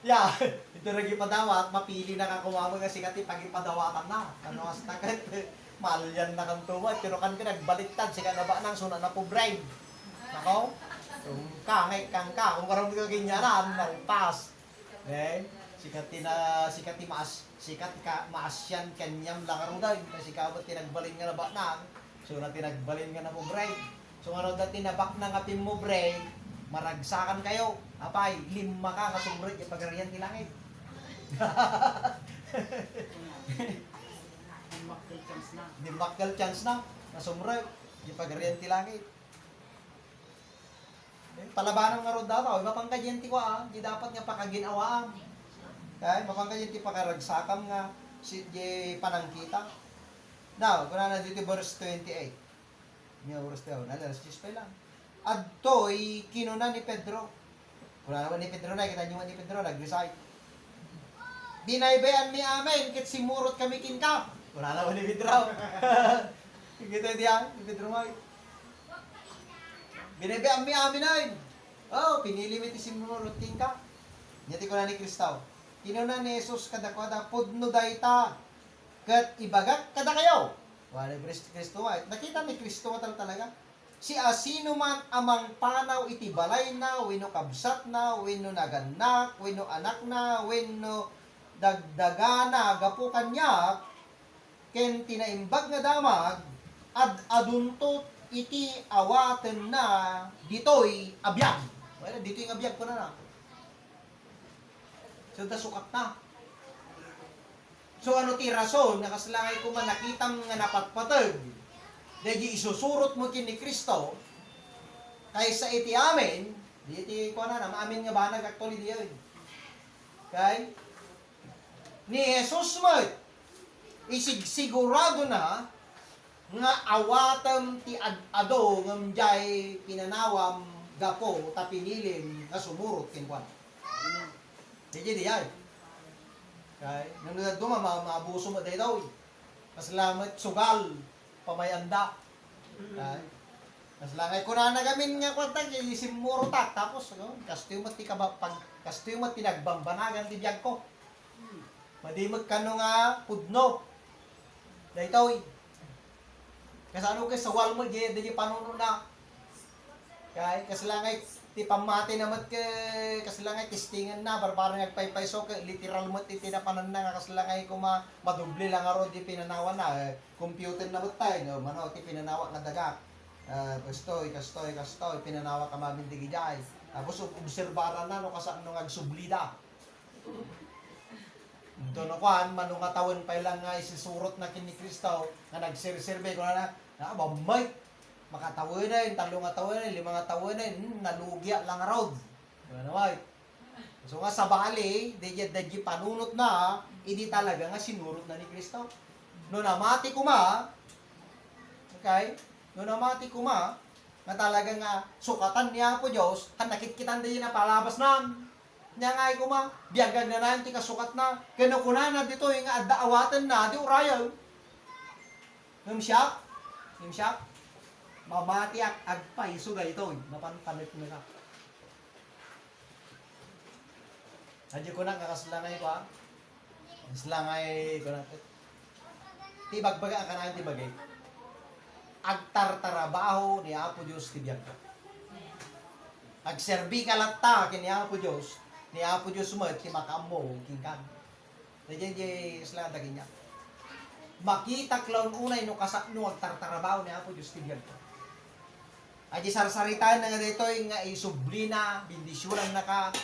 Yeah, ito nagipadawat, mapili na ka kumawi nga sika, pagipadawatan na. Ano as takat, malyan na kang tuwad, pero kan ka nagbaliktad, sika na ba nang suna na po brain. Nako? Kung kangay kang ka, kung karong ka ganyanan, nalpas. Okay? Sikat ka maasyan kanyang langaruday. Kasi kabot tinagbalin nga na ba nang, so na tinagbalin nga na mo brain. So ano dati nabak na nga mo brain, maragsakan kayo. Apay, 5 ka kasumbreg yung pagarian ti langit. Dimakkel chance na, nasumbreg yung pagarian ti langit. Palabanan nga ron daw, iba pang kadyan ti kwa, di dapat nga pakaginawaam. Kaya mapangkayan ti pakaragsakam nga si panangkita. Now, kung na dito verse 28. Nga verse 28. Nalas, just pa lang. Adto'y kinuna ni Pedro. Kung na naman ni Pedro na, kita nyo ni Pedro, nag-recite. Dinaybayan mi amin, kit simurot kami kinka. Kung na naman ni Pedro. Kita diyan, ni Pedro may. Dinaybayan mi amin ay. Oh, pinili mi ti simurot kinka. Nyati ko na ni Kristaw. Kinuna ni Jesus kada pudno dayta kat ibagak kada kayo. Wala Kristo ay. Nakita ni Kristo talaga. Si asino man amang panaw iti balay na, wenno kabsat na, wenno naganak, wenno anak na, wenno dagdagana gapu kanyak ken tinaimbag nga damag aduntot iti awaten na ditoy abiyag. Wala ditoy nga abiyag ko na. So, sukat na. So, ano ti rason, nakaslangay ko man nakitang nga napatpatag, dahil isusurot mo kin ni Kristo, kaysa iti amin, di iti ko na, amin nga banag actually diyan. Okay? Ni Jesus mo, isigsigurado na, nga awatam ti ado, ngam jay pinanawam, gapo, tapinilim, nga sumurot kin kwan. Jadi dia. Kay nang duma maabuso mo day daw. Pasalamat sugal pamayanda. Kay pasalamat ko na nagamin nga kwanta kay simuro tak tapos kastiyo mo ti pag kastiyo mo tinagbambanagan ti biyag ko. Madimag kano nga pudno. Day daw. Kasano kay sawal mo di panuno na. Kay kasalamat ti pamati namat ke kaslangay testingan na barbaro nagpaypayso ke literal mo ti tinapanan na nga kaslangay ko madubli lang aro di pinanawa na computer na mo tayo no mano ti pinanawa nga daga kastoy pinanawa ka mabindigi jay tapos obserbaran na no kasano nga agsublida Ito no kuan, manungatawan pa lang nga isisurot na kini Kristo nga nagsirserbe ko na mamay, makatawin na yun, 3 nga tawin na yun, 5 nga tawin na yun, nalugya lang road. Ano naman? So nga sa bali, dadya panunot na, hindi talaga nga sinurot na ni Kristo. No namati kuma, okay? No namati kuma, nga talaga nga sukatan niya po Diyos, nakitkitan din na palabas na. Nya nga kuma, biyagag na na, ti kasukat na, kinukuna na dito, yung addaawatan na, di urayaw. Yung siya, mamati agpay, sugay ito, mapanpanit mo na. Hadyo ko na, kakaslangay ko ha. Slangay ko na. Tibagbaga ka na, tibagay. Agtartarabaho ni Apo Diyos tibiyag ka. Agserbi ka latta kini Apo Diyos, ni Apo Diyos mo, kimakamo, kingkan. Nadyan di slang tagin niya. Makita klawn unay no kasakno agtartarabaho ni Apo Diyos tibiyag ka. Aji sarsaritaan na nga dito yung nga isublina, bindisyonan na ka,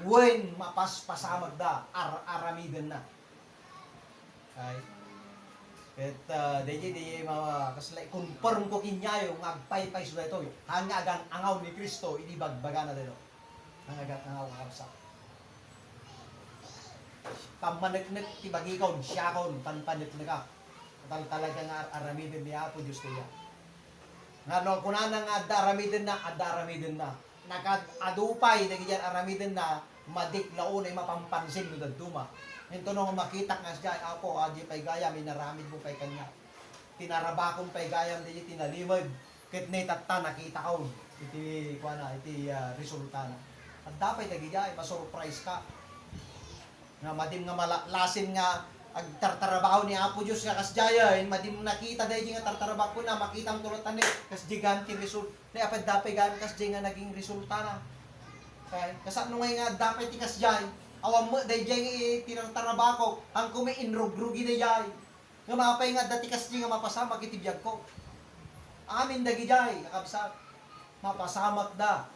wen mapaspasamag da, aramidan na. Okay? At di kaslay confirm ko kinyayo ng agpay-pay suda ito. Hangagan angaw ni Kristo, hindi bagbaga na dito. Hangagan angaw kakabsa. Pamanagnak tibagikaw, siyakon, panpanit na ka. Talaga nga aramidin ni Apo Diyos niya. Nga no, kung na nga aramidin na. Nakadupay, nagyan aramidin na, madiklaon ay mapampansin mo dagduma. Ito nung makita nga siya, ako, aji pa'y gaya, may naramid mo pa'y kanya. Tinarabakong pa'y gaya, hindi tinalimod. Kahit naitata, nakita ko. Iti resulta na. At dapat nagigay, masurprise ka. Nga madim nga malasin nga, agtartarabaho ni Apo Diyos nga kasjayan, madim nakita dahil nga tartarabak ko na, makita ang tulatan ni, kasjiganti result. Na apad dapat gan kasjay nga naging resulta na. Okay? Kasano nga dapat ikasjay, awam mo, dahil dyan tinartarabako, ang kumi inrugrugi na jay. Nga mapay nga dati kasjay nga mapasama, kitibiyag ko. Amin dagi jay, kakabsat. Mapasamak da.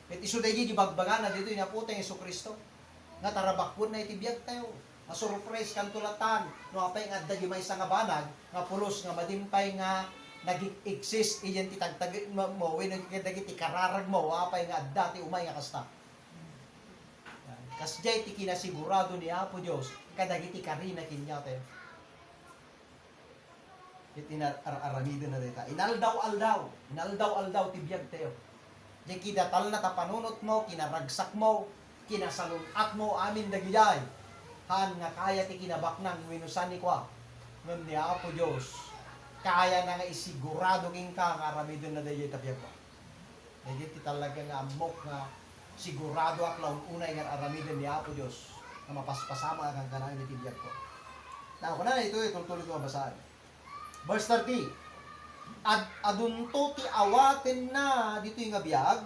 At iso dahil di bagbaga na dito, inaputa yung Yesu Kristo. Nga tarabakpon na itibiyag tayo. Masurprise kang tulatan. No apay nga dagi may isang banag, nga pulos nga madimpay nga nag-exist iyan titagtag mo, when nagkadagi tikararag mo, apay nga dati umay nga kasta. Kasjay ti kinasigurado ni Apo Diyos, kadagi ti karina kinyate. Iti aramidin na dita. Inaldaw-aldaw tibiyag tayo. Di kidatal na tapanunot mo, kinaragsak mo, kinasalunat mo, amin dagijay. Han nga kaya ti kinabaknang winusan ni kwa. Ngam ni Apo Diyos, kaya na nga isigurado ng ka nga aramidin na dayay tabiyag ko. Dagiti ti talaga nga amok nga sigurado aklaw unay nga aramidin ni Apo Diyos na mapaspasama kang kanang itibiyag ko. Tao ko na ito, tuloy ko mabasahan. Verse 30. Adunto ti awaten na dito yung abiyag,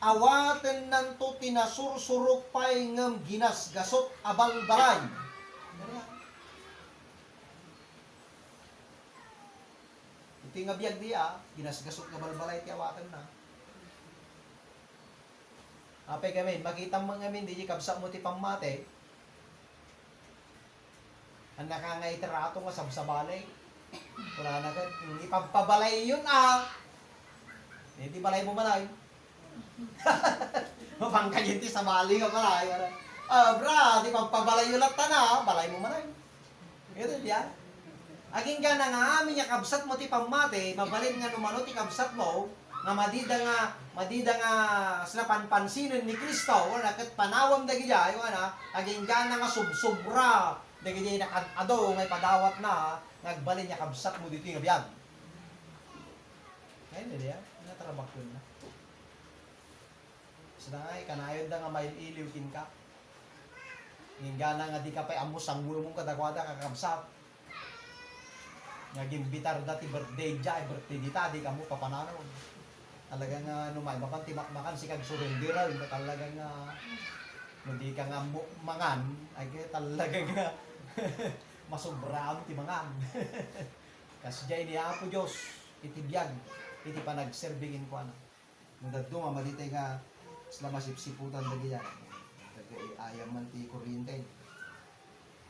awaten nanto tinasurusurok pay ngam ginasgasot abalbalay. Ito yung abiyag diya, ginasgasot abalbalay ti awaten na. Apay kami, makita mo ngamin, di kabsa mo ti pamate, ang nakangaiterato nga sabsabalay, wala na ka, ipagpabalay yun hindi balay mo malay. Mapangkaginti sa bali ka malay. Bra, di pagpabalay yun lang na, balay mo malay. Ito diyan. Aging ka na nga amin niya kabsat mo ti pamate, mabalin nga numano ti kabsat mo, nga madida nga sila panpansinan ni Kristo, wala kat panawam dagi jay, wala, aging ka na nga subsobra, dagi jay nakadado, may padawat na, nagbalin niya kabsat mo dito yung abiyag. Ngayon nila yan, natrabak yun na. Sada nga, kanayon da nga may iliwkin ka. Ngingana nga di ka pa'y amos ang gulo mong kadakwada kakabsat. Naging bitar dati birthday dya, birthday dita, di ka mo papananaw. Talaga nga, may makantimak-makan si kag surrender, talaga nga, hindi ka nga mangan, ay talaga nga, masubraan ti mangan. Kasi dyan ni Apo Diyos, itibiyag, iti panagserbingin ko ano. Nung daddo nga, maditay nga, sila masipsiputan lagi yan. Ayam man ti kuryente.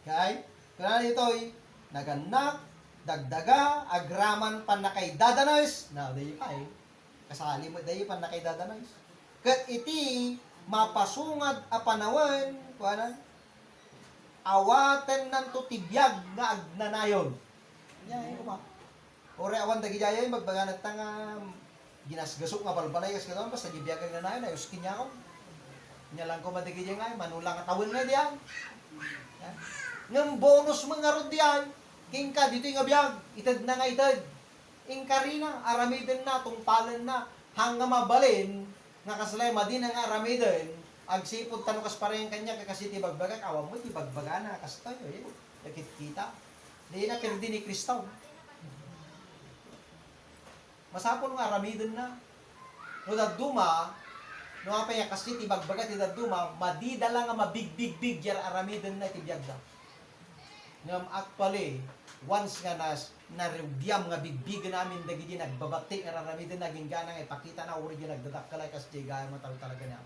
Kay, kaya ito'y naganak, dagdaga, agraman pan na kay dadanas. Na, dahi pa eh. Kasali mo, dahi pan na kay dadanas. Kat iti, mapasungad a panawan, kuwanan, awaten nan to tibiyag nga agnanayon. Yan, ito pa. Ore awan dagi jaya magbaganat ta nga ginasgasok nga balbalay kas kanon basta gibiyagan na nayon ayos kinya ko. Nya lang ko madagi jay nga manulang ka tawon na diyan. Ngem bonus mga rod diyan. King ka dito nga biyag ited na nga ited. Ingkarina aramiden na tungpalan na hanga mabalin nga kaslay madin nga aramiden agsipod tanong kas pareng kanya kasi ti bagbagak awam mo ti bagbagana kas tayo eh. Yakit kita. Di na perdi ni Kristo. Masapon nga aramidon na. No daduma, no nga paya kasi tibagbaga ti daduma, madidala nga mabigbig-big jar aramidon na tibiyag da. Ngam actually, once nga narudyam nga bigbig namin dagiti nagbabati nga aramidon na ginggana nga ipakita na uri nagdadakkalay kas jigay mataw talaga niya.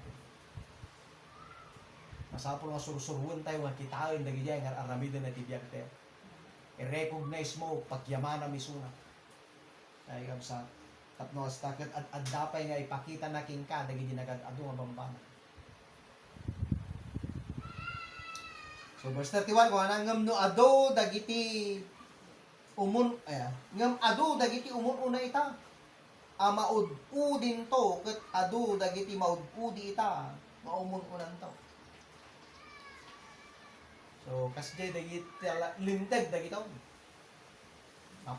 Masapon nga sursurwon tayo nga kitain dagiti nga aramidon na tibiyag tayo. I-recognize mo pagyamana misuna. Ay sa tapno staket at dapay nga ipakita na king ka dagi dinagad-adu nga bambana. So verse 31 ko ana ngam no ado dagiti umun ngam ado dagiti umun una ita. Maud-u din to ket ado dagiti maud-udi ita maumun unan to. So kasjay dagiti linteg dagito.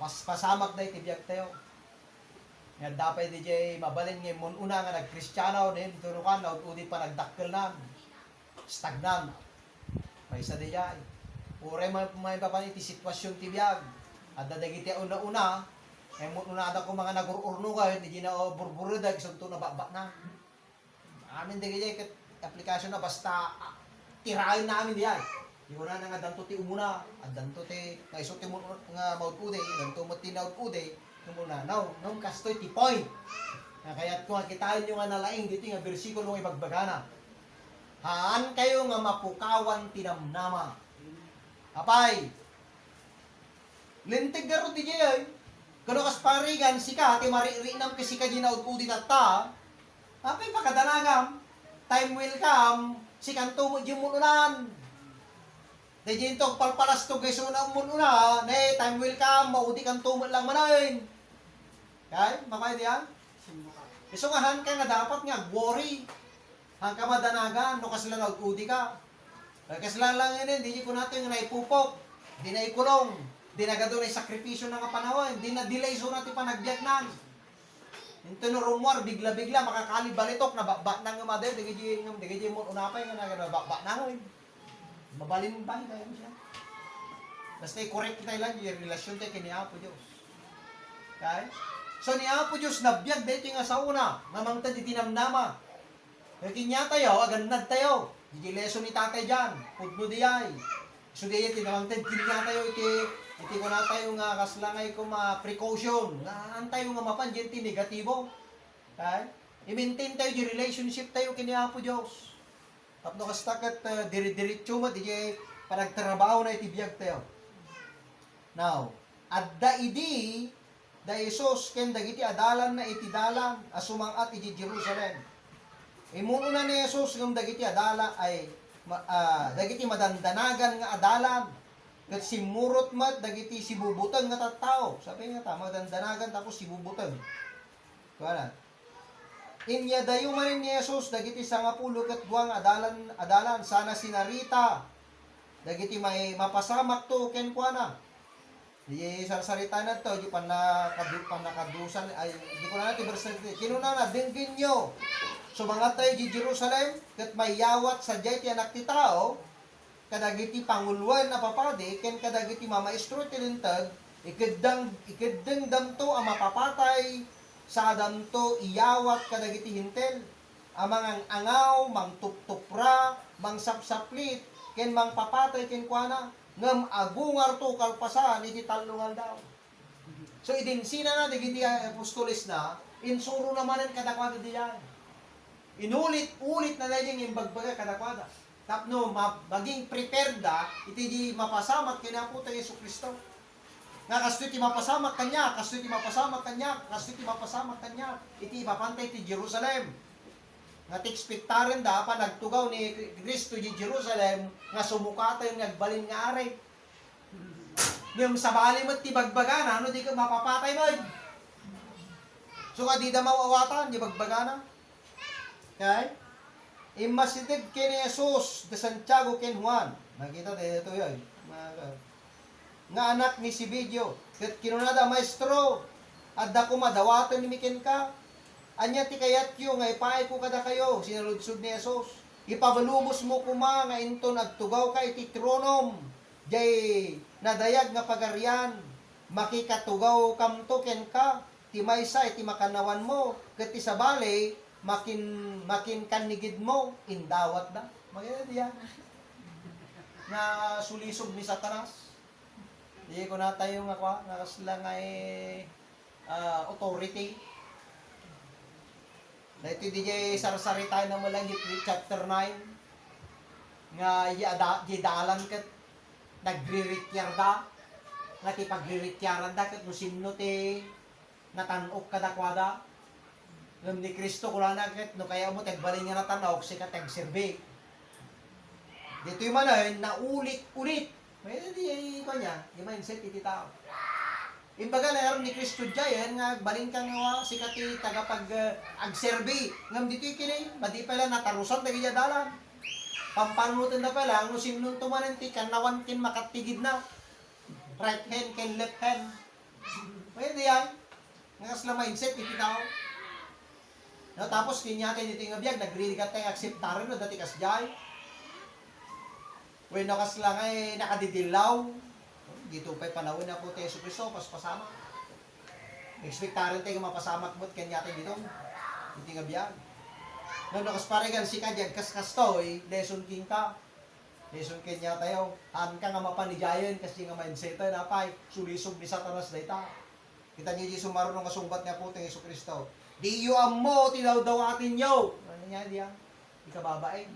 Pasamak day tibiyag tayo. Nga dapat DJ mabalin nga mun una nga nagkristyano din tunukan na udi pa nagdakkel na stagnan. May isa di jay. Ure may papan iti sitwasyon tibiyag. At dadagiti una-una mun una ada ko mga nagururno ka hindi na burburo dag sunto na baba na. Amin di jay ket aplikasyon na basta tirahin namin diyan. Di ko na nga danto ti umuna at danto ti kaiso ti nga maud-ude danto mo ti naud-ude muna now kastoy ti point kaya kung kitain nyo nga nalaing dito nga bersikulo nga ibagbagana haan kayo nga mapukawan tinamnama apay lintig garo di jay kano kas parigan sika ti maririnam kasi ka ginaud-udit at ta apay pakadanagam time will come sikanto mo jumununan dahil ito palpalas to guys una una ne time will come maudi kang tumot lang manayin kay makay diyan iso nga han ka nga dapat nga worry han ka madanagan no kasla nagudi ka kasla lang yun di ko natin nga naipupok di na ikulong di na gado na sakripisyo nga panahon di na delay so natin pa nagbiyak nan ito no rumor bigla-bigla makakali balitok na bakbak nang nga maday digi mo unapay nga bakbak nang mabalin ba tayo siya basta i-correct tayo lang yung relasyon tayo kini Apo Diyos okay so ni Apo Diyos nabiyag dito nga sa una namang tayo tinamnama kaya kinya tayo agandad tayo di leso ni tatay dyan pudno diyay so diya tinamang tayo kinya tayo iti ko na tayo nga kaslangay ko precaution na tayo nga mapanjin ti negatibo okay i-maintain tayo yung relationship tayo kini Apo Diyos tapno kastakat diri-diritso mo DJ panagtrabaho na itibiyag tayo. Now, adda idi da Isos ken dagiti adalan na itidalan asumangat iti Jerusalem. Imuno na ni Jesus ngem dagiti adala ay dagiti madandanagan nga adalan. Ket simurot mat dagiti sibubutan nga tattao. Sabi nga ta madandanagan tapos sibubutan. Kuana. Inya dayo man ni Jesus dagiti 10 ket 2 adalan sana sinarita dagiti may mapasamak to ken kuana di sarsarita na to di panakadusan ay di ko na natin verse kinuna na dinggin nyo so mga tayo di Jerusalem ket may yawat sa jay ti anak ti tao kadagiti panguluan na papadi ken kadagiti mamaestro ti lintag ikeddang damto ang mapapatay sa damto iyawat kadagiti hintel amang angaw mang tuptupra mang sapsaplit ken mang papatay ken kuana ngem agungar to kalpasan iti talungal daw so idinsina na digiti apostoles na insuro namanen kadakwada diyan inulit-ulit na dayeng imbagbaga kadakwada Tapno, maging prepared da, iti di mapasamat kina po tayo Yesu Kristo. Nga kasto iti mapasamat kanya, kasto iti mapasamat kanya, kasto iti mapasamat kanya, iti mapantay ti Jerusalem. Nga ti ekspektaren da, pa nagtugaw ni Kristo di Jerusalem, nga sumukata yung nagbalin nga aray. Yung sabali mo ti bagbagana, ano di ka mapapatay mo. So nga di da mawawatan, di bagbagana. Okay? Imasideg kini Jesus de Santiago ken Juan. Nakita tayo ito yun. Nga anak ni Sibidio. Kat kinunada maestro. Adda ko madawatan ni Miken ka. Anya ti kayat yo nga ipaay ko kada kayo. Sinaludsod ni Jesus. Ipabalubos mo kuma nga inton agtugaw ka iti tronom. Jay nadayag nga pagarian. Makikatugaw kamto ken ka. Ti maysa iti makanawan mo. Kat ti sabali makin kanigid mo, indawat na. Maganda diyan. Na sulisog ni Satanas. Di ko na tayo nga kwa, nakasla nga authority. Na ito di sarsarita na mo lang chapter 9. Nga dalan kat nagre-rekyar da. Nga ti pagre-rekyaran da kat no sinno ti natanok kadakwada. Ngam ni Kristo kula nagket no kaya mo tagbalin nga natanaw si ka tagserbi. Dito yung manahin na ulit-ulit. May di ko niya, yung mindset iti tao. Imbaga na yaron ni Kristo jayan nga balin ka nga si ka ti tagapag agserbi. Ngam dito yung kinay, madi pala natarusan tagi dalan. Pampanutin na pala, no simnong tumanan ti kanawan kin makatigid na. Right hand ken left hand. May di yan. Nga sila mindset iti tao. No, tapos kinya tayo dito nga biyag, nagre-ready ka tayo akseptaran no, dati kasjay. When nakas lang ay nakadidilaw, dito pa'y panawin na po tayo Yesu Kristo, paspasama. Ekspektaran tayo mapasamak mo't kanya tayo dito, dito nga biyag. No, nakas paregan si kadyan, kas-kastoy, lesson king ka. Lesson kanya tayo, han ka nga mapanijayan, kasi nga mindset tayo, napay, sulisog ni Satanas dayta. Kita niyo di sumarunong kasumbat nga po tayo Yesu Kristo. Di yu mo, tinawdawatin yo. Ano niya diyan? Ikababain.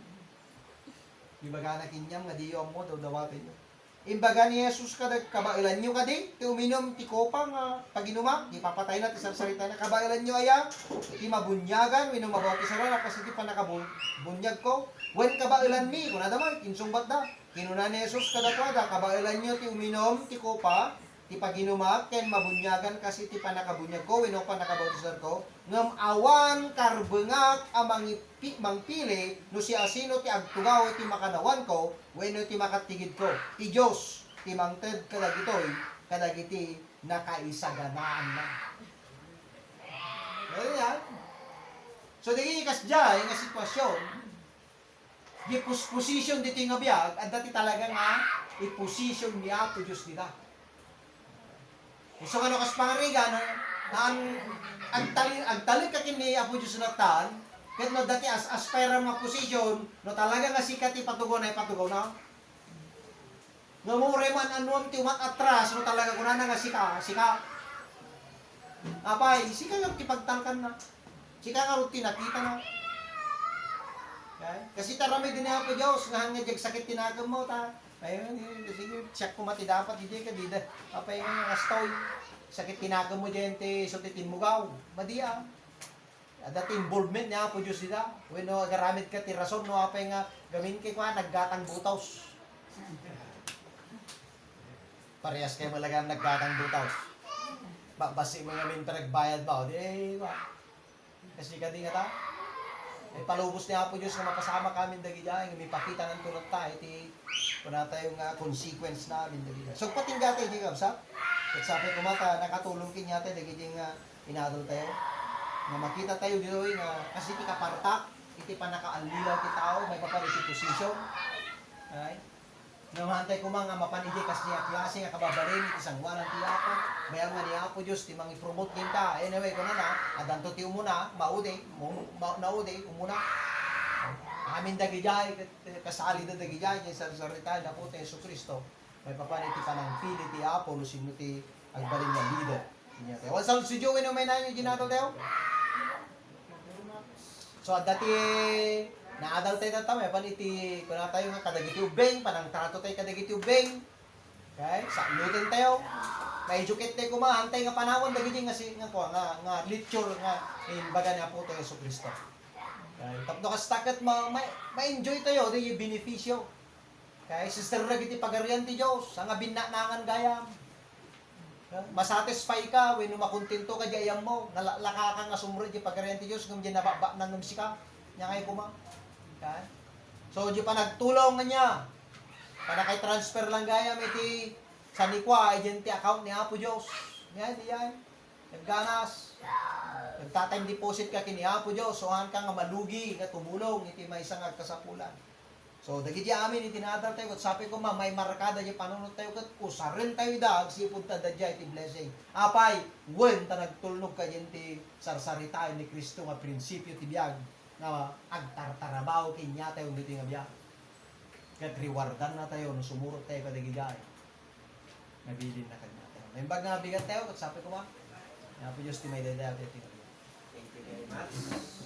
Ibaga na kinyam nga di yu mo, dawdawatin yo. Imbaga ni Jesus kada kabailan nyo kadi, ti uminom ti kopa nga paginuma, di papatay na ti sarsalita na kabailan nyo aya, ti mabunyagan, minom mabaw ti sarala kasi ti panakabunyag ko. Wen kabailan mi, kuna damay, kinsumbat da. Kinuna ni Jesus kada kwada, kabailan nyo ti uminom ti kopa, ti paginumak ken mabunyagan kasi ti panakabunyag ko wenno panakabautisar ko ngem awan karbengak amang mangpili no si asino ti agtugaw ti makanawan ko wenno ti makatigid ko ti Dios ti mangted kadagitoy kadagiti nakaisaganaan na. Ayan. So dili kasjay nga sitwasyon di position dito nga biag at dati talaga nga i-position niya to Diyos nila. So ano kas pangarigan agtali ka kini Apo Diyos natan ket no dati aspire nga posisyon no talaga nga sikat ipatugon ay patugon na nga mo reman anuam ti umat atras no talaga kunana nga sika apay sika nga tipagtangkan na sika nga rutin nakita na okay? Kasi tarami din Apo Diyos nga hanggang sakit tinagam mo ta. Ayun, sige, check ko mati dapat, hindi ka, dida. Apay nga astoy. Sakit tinagam mo dyan, so titinmugaw. Madiya. Dati involvement niya po Diyos nila. When no, garamit ka, tirason, no, apay nga, gamin kay kwa, naggatang butaws. Parehas kayo malagang naggatang butaws. Basi mo nga min paragbayad ba? Di, kasi ka di nga ta. Ay palubos niya po Diyos na mapasama kami dagi dyan. May pakita ng tulad tayo. Iti kuna tayong consequence namin dagi dyan. So patingga tayo di kapsa. At sabi ko mata, nakatulong kin yata dagi dyan nga inadol tayo. Nga makita tayo dito nga kasi iti kapartak. Iti pa nakaalila ti tao. May papariti position. Right? Namantay ko mga mapanidi kasi niya klase nga kababalin iti sangwanan ti Apo. Mayroon nga ni Apo Diyos ti mangi promote kita. Anyway ko na adanto ti umuna, naude umuna. Amin dagi jay kasali da dagi jay sa sarita na po ti Yesu Kristo. May papanit ti panang pili ti Apo no sino ti agbalin nga leader. Wan sa studio no may nanyo ginatol tayo. So dati naadal tayo tatama, paniti, kung na tayo nga kadagiti ubeng, panang trato tayo kadagiti ubeng, okay, sa ilutin tayo, ma-educate tayo kumahantay nga panahon, dagiti nga lecture nga, baga nga po tayo sa Kristo. Okay, tapos kastakat ma-enjoy tayo, di yung benepisyo. Okay, sister lagi ti pagarian ti Diyos, nga binanangan gayam. Masatisfy ka when makontento ka di ayam mo, nalaka ka nga sumro di pagarian ti Dios kung di nababa nang sika nya kay kuma. Okay? So di pa nagtulong nga niya. Para kay transfer lang gayam iti sa nikwa agent account ni Apo Dios. Yan diyan. Nagganas. Nagta-time deposit ka kini Apo Dios, sohan ka nga malugi nga tumulong iti may isang kasapulan. So, dagiti amin itinadal tayo, kat sabi ko may markada di panunod tayo, kat usarin tayo dag, sipod ta dadya iti blessing. Apay, when ta nagtulnog ka dyan ti sarsarita ni Kristo nga prinsipyo ti biyag, nga agtartarabaw kinya tayo dito nga biyag. Kat rewardan na tayo, no sumurot tayo kadagigay. Nabilin na kanya tayo. May bag nga bigat tayo, kat sabi ko nga po Diyos ti may dadaw. Thank you very much.